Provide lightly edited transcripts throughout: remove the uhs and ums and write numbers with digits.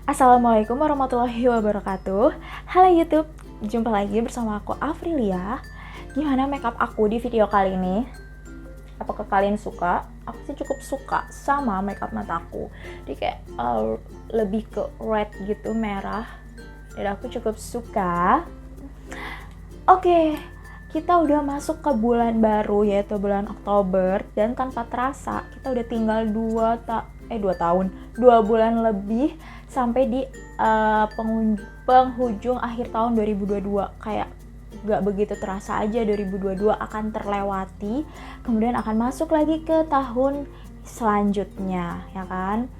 Assalamualaikum warahmatullahi wabarakatuh. Halo YouTube, jumpa lagi bersama aku Afrilia. Gimana makeup aku di video kali ini? Apakah kalian suka? Aku sih cukup suka sama makeup mataku. Dia kayak lebih ke red gitu, merah. Dan aku cukup suka. Oke, kita udah masuk ke bulan baru yaitu bulan Oktober, dan tanpa terasa kita udah tinggal 2 bulan lebih sampai di penghujung akhir tahun 2022. Kayak gak begitu terasa aja 2022 akan terlewati, kemudian akan masuk lagi ke tahun selanjutnya, ya kan?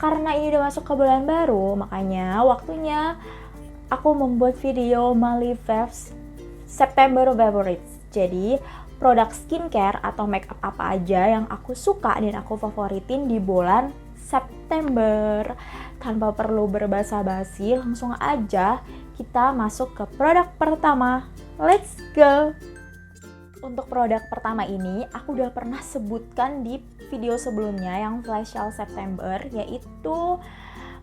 Karena ini udah masuk ke bulan baru, makanya waktunya aku membuat video Mali Faves September Favorites. Jadi produk skincare atau makeup apa aja yang aku suka dan aku favoritin di bulan September. Tanpa perlu berbasa-basi, langsung aja kita masuk ke produk pertama. Let's go! Untuk produk pertama ini, aku udah pernah sebutkan di video sebelumnya yang flash sale September, yaitu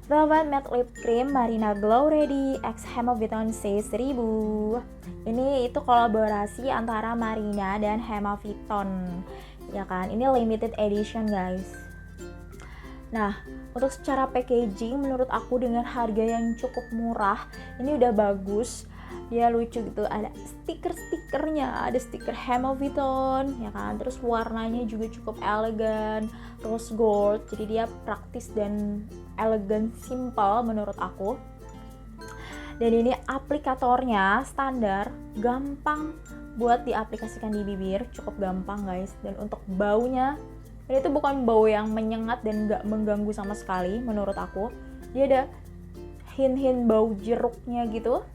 Velvet Matte Lip Cream Marina Glow Ready X Hemaviton C1000. Ini itu kolaborasi antara Marina dan Hemaviton, ya kan? Ini limited edition, guys. Nah, untuk secara packaging menurut aku dengan harga yang cukup murah, ini udah bagus. Dia lucu gitu, ada stiker-stikernya, ada stiker Hemaviton, ya kan? Terus warnanya juga cukup elegan, rose gold. Jadi dia praktis dan elegan, simple menurut aku. Dan ini aplikatornya standar, gampang buat diaplikasikan di bibir, cukup gampang, guys. Dan untuk baunya, ini tuh bukan bau yang menyengat dan gak mengganggu sama sekali menurut aku. Dia ada hint-hint bau jeruknya gitu.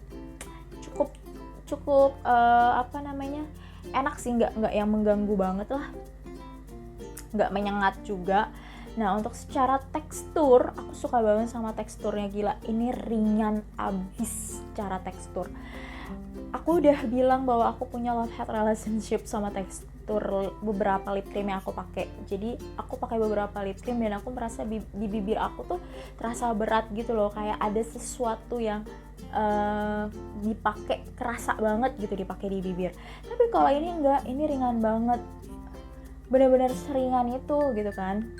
Cukup enak sih, nggak yang mengganggu banget lah, nggak menyengat juga. Nah, untuk secara tekstur, aku suka banget sama teksturnya, gila, ini ringan abis secara tekstur. Aku udah bilang bahwa aku punya love-hate relationship sama tekstur beberapa lip cream yang aku pakai. Jadi aku pakai beberapa lip cream dan aku merasa di bibir aku tuh terasa berat gitu loh, kayak ada sesuatu yang dipakai kerasa banget gitu, dipakai di bibir. Tapi kalau ini enggak, ini ringan banget, benar-benar seringan itu gitu kan.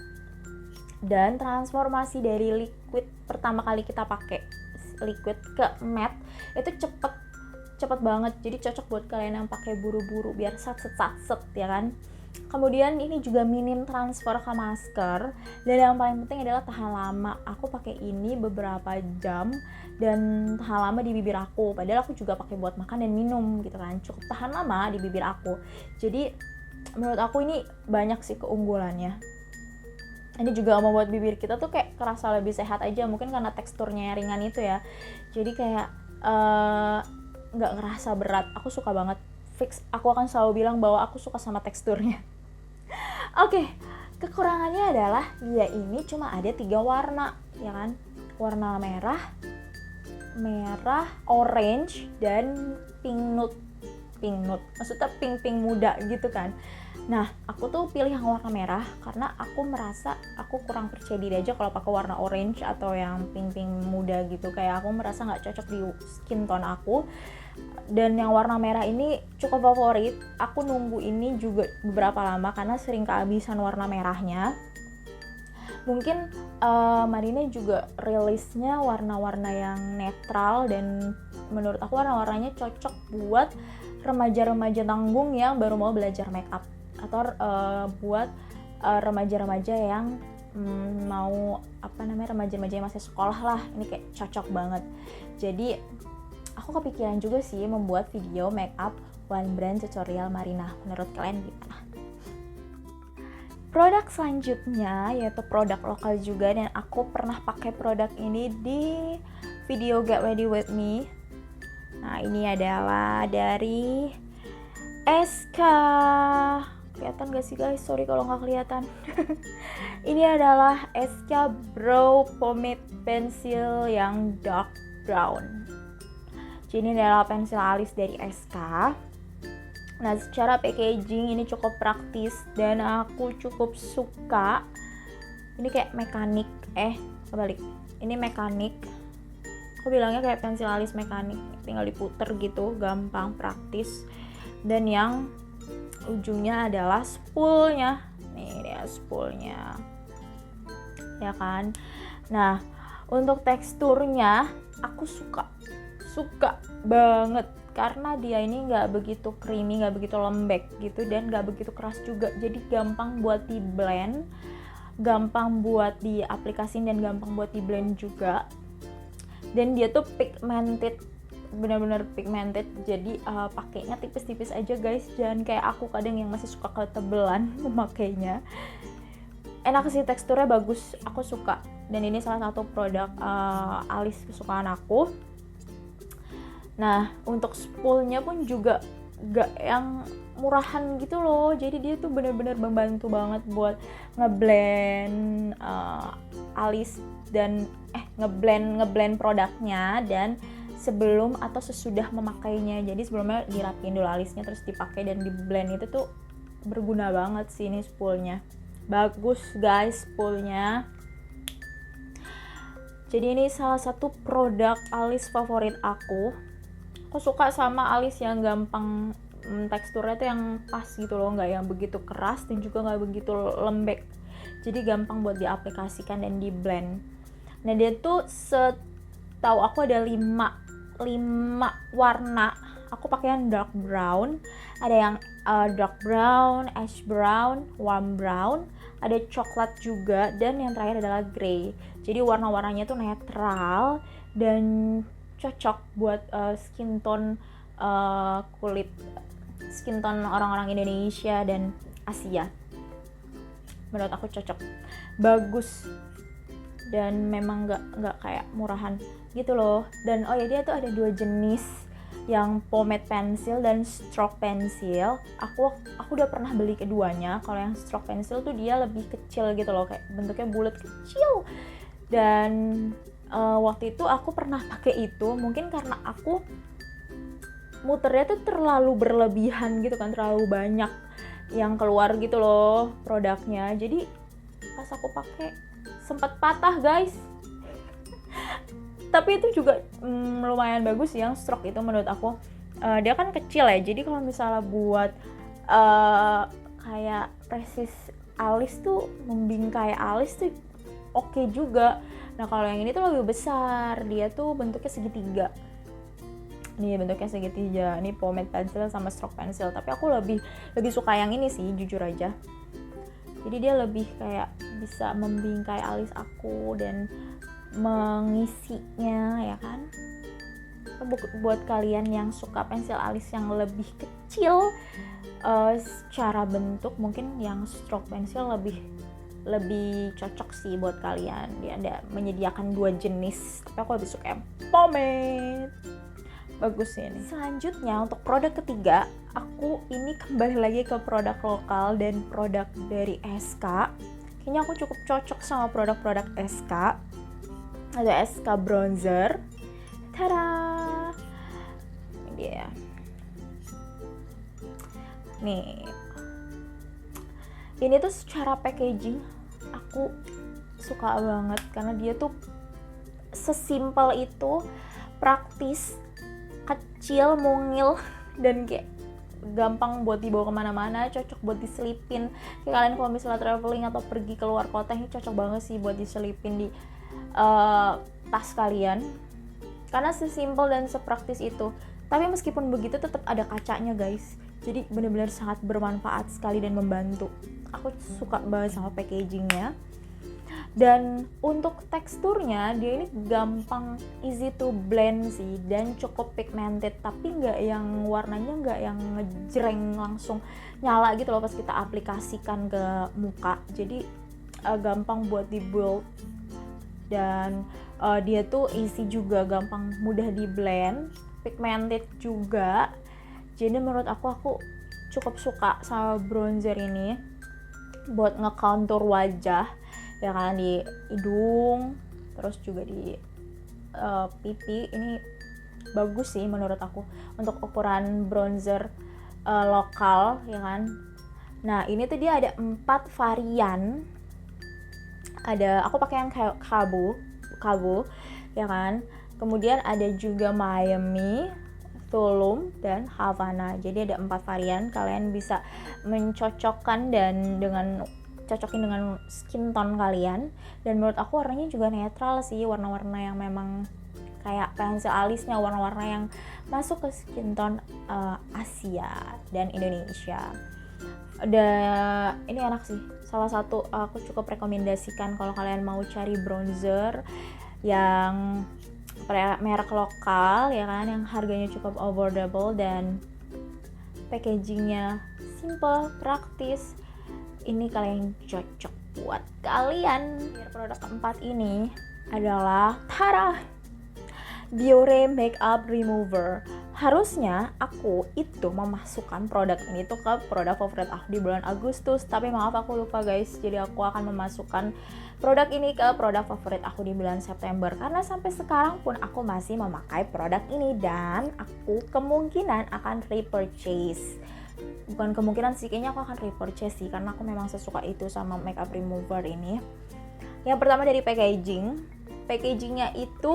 Dan transformasi dari liquid pertama kali kita pakai liquid ke matte itu cepet banget. Jadi cocok buat kalian yang pakai buru-buru biar set ya kan. Kemudian ini juga minim transfer ke masker, dan yang paling penting adalah tahan lama. Aku pakai ini beberapa jam dan tahan lama di bibir aku. Padahal aku juga pakai buat makan dan minum gitu kan. Cukup tahan lama di bibir aku. Jadi menurut aku ini banyak sih keunggulannya. Ini juga membuat bibir kita tuh kayak kerasa lebih sehat aja, mungkin karena teksturnya yang ringan itu ya. Jadi kayak nggak ngerasa berat. Aku suka banget. Fix, aku akan selalu bilang bahwa aku suka sama teksturnya. Oke, kekurangannya adalah dia ini cuma ada 3 warna, ya kan? Warna merah, orange, dan pink nude. Maksudnya pink muda gitu kan. Nah, aku tuh pilih yang warna merah karena aku merasa aku kurang percaya diri aja kalau pakai warna orange atau yang pink muda gitu. Kayak aku merasa nggak cocok di skin tone aku. Dan yang warna merah ini cukup favorit. Aku nunggu ini juga beberapa lama karena sering kehabisan warna merahnya. Mungkin Marina juga rilisnya warna-warna yang netral, dan menurut aku warna-warnanya cocok buat remaja-remaja tanggung yang baru mau belajar makeup, atau buat remaja-remaja yang mau remaja-remaja yang masih sekolah lah. Ini kayak cocok banget. Jadi aku kepikiran juga sih membuat video makeup one brand tutorial Marina. Menurut kalian gimana? Produk selanjutnya yaitu produk lokal juga, dan aku pernah pakai produk ini di video Get Ready With Me. Nah, ini adalah dari SK. Kelihatan gak sih guys? Sorry kalau gak kelihatan. Ini adalah SK Brow Pomade Pencil yang dark brown. Jadi ini adalah pensil alis dari SK. Nah, secara packaging ini cukup praktis dan aku cukup suka. Ini kayak mekanik, kebalik. Ini mekanik, aku bilangnya kayak pensil alis mekanik, tinggal diputer gitu, gampang, praktis. Dan yang ujungnya adalah spoolnya, nih dia spoolnya, ya kan. Nah, untuk teksturnya aku suka banget karena dia ini nggak begitu creamy, nggak begitu lembek gitu, dan nggak begitu keras juga. Jadi gampang buat di blend, gampang buat diaplikasin, dan gampang buat di blend juga. Dan dia tuh pigmented, benar-benar pigmented. Jadi pakainya tipis-tipis aja guys, jangan kayak aku kadang yang masih suka ketebelan memakainya. Enak sih, teksturnya bagus, aku suka. Dan ini salah satu produk alis kesukaan aku. Nah, untuk spoolnya pun juga gak yang murahan gitu loh, jadi dia tuh benar-benar membantu banget buat ngeblend alis dan ngeblend produknya, dan sebelum atau sesudah memakainya. Jadi sebelumnya dirapiin dulu alisnya, terus dipakai dan di blend. Itu tuh berguna banget sih ini spoolnya. Bagus guys spoolnya. Jadi ini salah satu produk alis favorit aku. Aku suka sama alis yang gampang, teksturnya tuh yang pas gitu loh, nggak yang begitu keras dan juga nggak begitu lembek. Jadi gampang buat diaplikasikan dan di blend. Nah dia tuh setahu aku ada 5 warna. Aku pakai yang dark brown, ada yang dark brown, ash brown, warm brown, ada coklat juga, dan yang terakhir adalah grey. Jadi warna-warnanya tuh netral dan cocok buat skin tone kulit, skin tone orang-orang Indonesia dan Asia. Menurut aku cocok, bagus, dan memang nggak kayak murahan gitu loh. Dan oh ya, dia tuh ada 2 jenis, yang pomade pencil dan stroke pencil. Aku udah pernah beli keduanya. Kalau yang stroke pencil tuh dia lebih kecil gitu loh, kayak bentuknya bulat kecil. Dan waktu itu aku pernah pakai itu, mungkin karena aku muternya tuh terlalu berlebihan gitu kan, terlalu banyak yang keluar gitu loh produknya. Jadi pas aku pakai sempat patah guys. Tapi itu juga lumayan bagus yang stroke itu menurut aku. Dia kan kecil ya, jadi kalau misalnya buat kayak presis alis tuh, membingkai alis tuh oke juga. Nah kalau yang ini tuh lebih besar, dia tuh bentuknya segitiga. Nih bentuknya segitiga, ini pomade pencil sama stroke pencil. Tapi aku lebih suka yang ini sih, jujur aja. Jadi dia lebih kayak bisa membingkai alis aku dan mengisinya, ya kan. Buat kalian yang suka pensil alis yang lebih kecil secara bentuk, mungkin yang stroke pencil lebih cocok sih buat kalian. Dia ada menyediakan 2 jenis, tapi aku lebih suka yang pomade. Bagus sih ini. Selanjutnya untuk produk ketiga, aku ini kembali lagi ke produk lokal dan produk dari SK. Kayaknya aku cukup cocok sama produk-produk SK. Ada SK bronzer. Tada! Ini dia. Nih. Ini tuh secara packaging aku suka banget karena dia tuh sesimpel itu, praktis, kecil, mungil, dan kayak gampang buat dibawa kemana-mana, cocok buat diselipin. Kayak kalian kalau misalnya traveling atau pergi keluar kota, ini cocok banget sih buat diselipin di tas kalian. Karena sesimpel dan sepraktis itu. Tapi meskipun begitu tetap ada kacanya guys. Jadi benar-benar sangat bermanfaat sekali dan membantu. Aku suka banget sama packagingnya. Dan untuk teksturnya dia ini gampang, easy to blend sih, dan cukup pigmented, tapi nggak yang warnanya nggak yang ngejreng langsung nyala gitu loh pas kita aplikasikan ke muka. Jadi gampang buat di build, dan dia tuh easy juga, gampang, mudah di blend, pigmented juga. Jadi menurut aku cukup suka sama bronzer ini buat nge-contour wajah, ya kan, di hidung, terus juga di pipi. Ini bagus sih menurut aku untuk ukuran bronzer lokal, ya kan. Nah ini tuh dia ada 4 varian. Aku pakai yang Chicago, ya kan. Kemudian ada juga Miami, Tulum, dan Havana. Jadi ada 4 varian, kalian bisa mencocokkan dan cocokin dengan skin tone kalian. Dan menurut aku warnanya juga netral sih, warna-warna yang memang kayak pensil alisnya, warna-warna yang masuk ke skin tone Asia dan Indonesia. Ini enak sih, salah satu aku cukup rekomendasikan kalau kalian mau cari bronzer yang merek lokal, ya kan, yang harganya cukup affordable dan packagingnya simple, praktis. Ini kalian cocok buat kalian. Produk keempat ini adalah Biore Makeup Remover. Harusnya aku itu memasukkan produk ini tuh ke produk favorit aku di bulan Agustus, tapi maaf aku lupa guys. Jadi aku akan memasukkan produk ini ke produk favorit aku di bulan September, karena sampai sekarang pun aku masih memakai produk ini dan aku kemungkinan akan repurchase. Bukan kemungkinan sih, kayaknya aku akan repurchase sih, karena aku memang sesuka itu sama makeup remover ini. Yang pertama dari packagingnya itu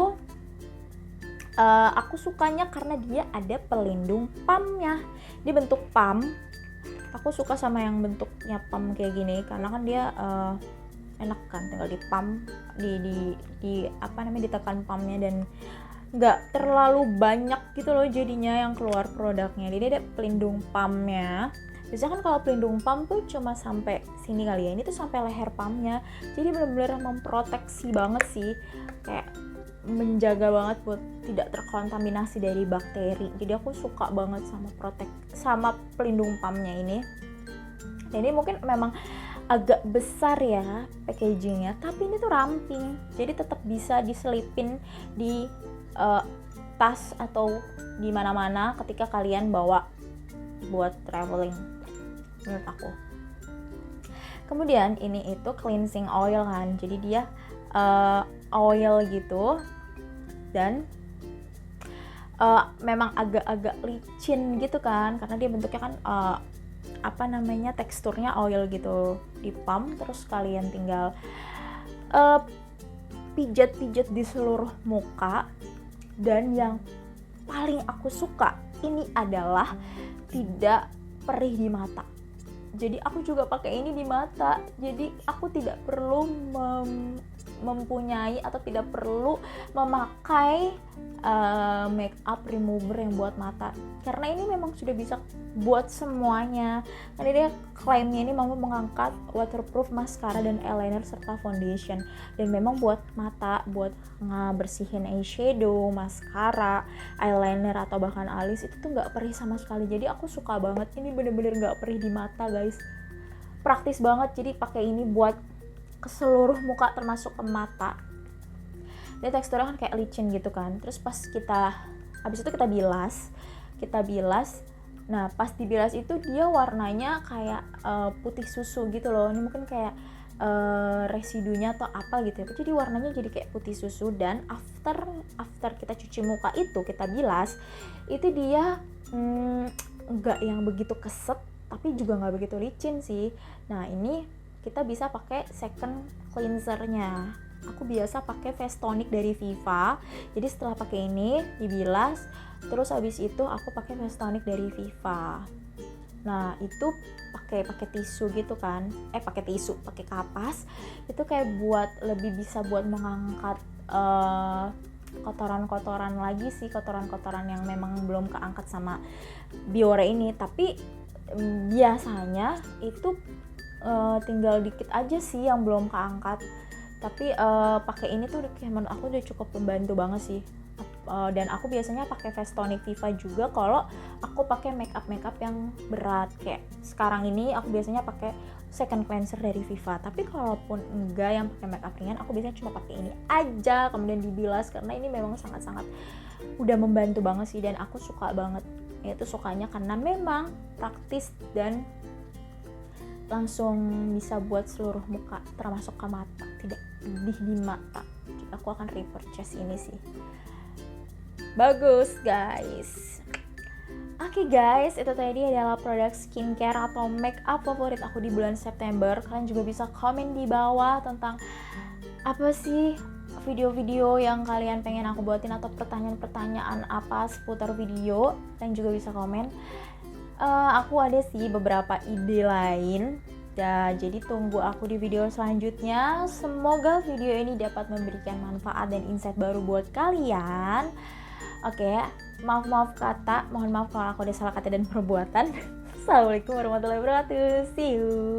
aku sukanya karena dia ada pelindung pumpnya. Dia bentuk pump. Aku suka sama yang bentuknya pump kayak gini karena kan dia enak kan, tinggal di pump, ditekan pumpnya dan nggak terlalu banyak gitu loh jadinya yang keluar produknya. Jadi ada pelindung pumpnya. Biasanya kan kalau pelindung pump tuh cuma sampai sini kali ya, ini tuh sampai leher pumpnya. Jadi benar-benar memproteksi banget sih, kayak menjaga banget buat tidak terkontaminasi dari bakteri. Jadi aku suka banget sama pelindung pumpnya ini. Dan ini mungkin memang agak besar ya packagingnya, tapi ini tuh ramping, jadi tetap bisa diselipin di tas atau di mana-mana ketika kalian bawa buat traveling, menurut aku. Kemudian ini itu cleansing oil kan, jadi dia oil gitu dan memang agak-agak licin gitu kan, karena dia bentuknya kan teksturnya oil gitu, di pump terus kalian tinggal pijat-pijat di seluruh muka. Dan yang paling aku suka ini adalah tidak perih di mata. Jadi aku juga pakai ini di mata, jadi aku tidak perlu mempunyai atau tidak perlu memakai makeup remover yang buat mata, karena ini memang sudah bisa buat semuanya. Karena dia klaimnya ini mampu mengangkat waterproof mascara dan eyeliner serta foundation, dan memang buat mata, buat ngebersihin eyeshadow, mascara, eyeliner atau bahkan alis itu tuh nggak perih sama sekali. Jadi aku suka banget, ini bener-bener nggak perih di mata guys, praktis banget. Jadi pakai ini buat ke seluruh muka termasuk ke mata. Dia teksturnya kan kayak licin gitu kan. Terus pas habis itu kita bilas. Nah pas dibilas itu dia warnanya kayak putih susu gitu loh. Ini mungkin kayak residunya atau apa gitu ya. Jadi warnanya jadi kayak putih susu. Dan after kita cuci muka itu, kita bilas, itu dia nggak yang begitu keset, tapi juga nggak begitu licin sih. Nah ini kita bisa pakai second cleansernya. Aku biasa pakai face tonic dari Viva. Jadi setelah pakai ini dibilas, terus habis itu aku pakai face tonic dari Viva. Nah itu pakai tisu gitu kan, pakai kapas. Itu kayak lebih bisa buat mengangkat kotoran-kotoran lagi sih, kotoran-kotoran yang memang belum keangkat sama Biore ini. Tapi biasanya itu tinggal dikit aja sih yang belum keangkat. Tapi pakai ini tuh menurut aku udah cukup membantu banget sih. Dan aku biasanya pakai face tonic Viva juga kalau aku pakai makeup yang berat. Kayak sekarang ini aku biasanya pakai second cleanser dari Viva. Tapi kalaupun enggak yang pakai makeup ringan, aku biasanya cuma pakai ini aja, kemudian dibilas, karena ini memang sangat-sangat udah membantu banget sih. Dan aku suka banget, itu sukanya karena memang praktis dan langsung bisa buat seluruh muka termasuk ke mata, tidak pedih di mata. Jadi aku akan repurchase ini sih. Bagus guys. Oke guys, itu tadi adalah produk skincare atau makeup favorit aku di bulan September. Kalian juga bisa komen di bawah tentang apa sih video-video yang kalian pengen aku buatin atau pertanyaan-pertanyaan apa seputar video, kalian juga bisa komen. Aku ada sih beberapa ide lain. Ya, jadi tunggu aku di video selanjutnya. Semoga video ini dapat memberikan manfaat dan insight baru buat kalian. Oke, maaf kata, mohon maaf kalau aku ada salah kata dan perbuatan. Assalamualaikum warahmatullahi wabarakatuh. See you.